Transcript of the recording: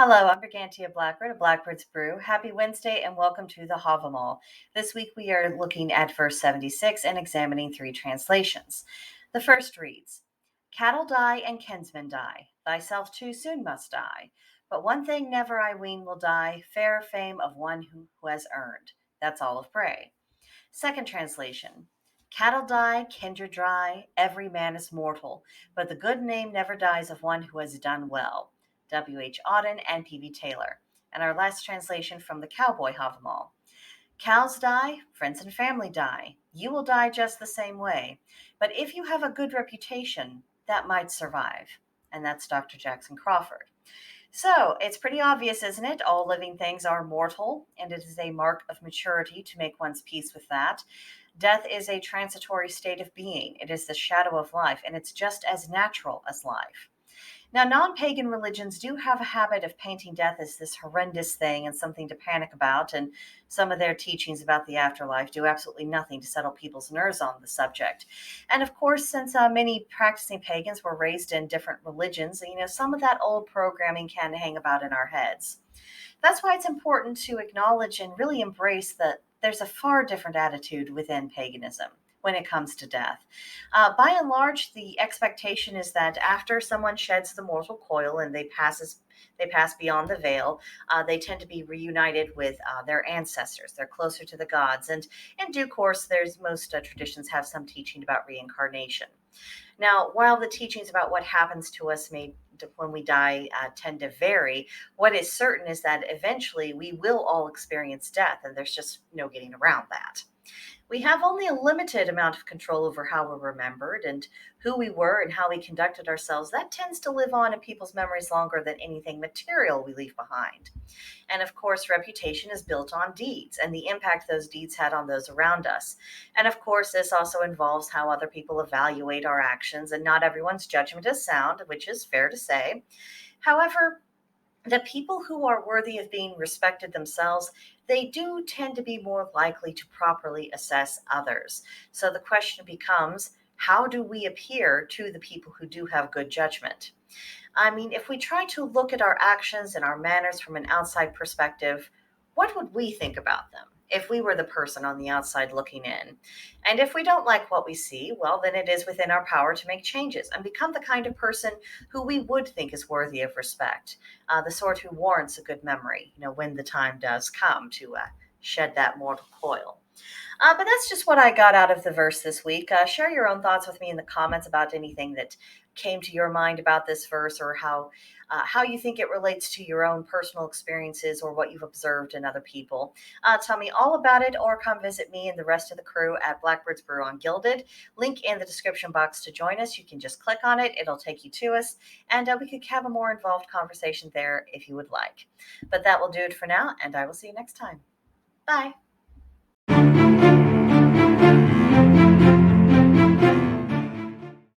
Hello, I'm Brigantia Blackbird of Blackbird's Brew. Happy Wednesday and welcome to the Havamal. This week we are looking at verse 76 and examining three translations. The first reads, Cattle die and kinsmen die, thyself too soon must die. But one thing never I ween will die, fair fame of one who has earned. That's all of Bray. Second translation, Cattle die, kindred dry, every man is mortal, but the good name never dies of one who has done well. W.H. Auden and P.V. Taylor. And our last translation from the Cowboy Havamal. Cows die, friends and family die. You will die just the same way. But if you have a good reputation, that might survive. And that's Dr. Jackson Crawford. So it's pretty obvious, isn't it? All living things are mortal, and it is a mark of maturity to make one's peace with that. Death is a transitory state of being. It is the shadow of life, and it's just as natural as life. Now, non-pagan religions do have a habit of painting death as this horrendous thing and something to panic about, and some of their teachings about the afterlife do absolutely nothing to settle people's nerves on the subject. And of course, since many practicing pagans were raised in different religions, some of that old programming can hang about in our heads. That's why it's important to acknowledge and really embrace that there's a far different attitude within paganism when it comes to death. By and large, the expectation is that after someone sheds the mortal coil and they pass beyond the veil, they tend to be reunited with their ancestors. They're closer to the gods. And in due course, most traditions have some teaching about reincarnation. Now, while the teachings about what happens to us when we die tend to vary, what is certain is that eventually we will all experience death, and there's just no getting around that. We have only a limited amount of control over how we're remembered, and who we were and how we conducted ourselves. That tends to live on in people's memories longer than anything material we leave behind. And of course, reputation is built on deeds and the impact those deeds had on those around us. And of course, this also involves how other people evaluate our actions, and not everyone's judgment is sound, which is fair to say. However, the people who are worthy of being respected themselves, they do tend to be more likely to properly assess others. So the question becomes, how do we appear to the people who do have good judgment? I mean, if we try to look at our actions and our manners from an outside perspective, what would we think about them if we were the person on the outside looking in? And if we don't like what we see, well, then it is within our power to make changes and become the kind of person who we would think is worthy of respect, the sort who warrants a good memory, when the time does come to shed that mortal coil. But that's just what I got out of the verse this week. Share your own thoughts with me in the comments about anything that came to your mind about this verse, or how you think it relates to your own personal experiences or what you've observed in other people. Tell me all about it, or come visit me and the rest of the crew at Blackbird's Brew on Gilded. Link in the description box to join us. You can just click on it. It'll take you to us, and we could have a more involved conversation there if you would like. But that will do it for now, and I will see you next time. Bye.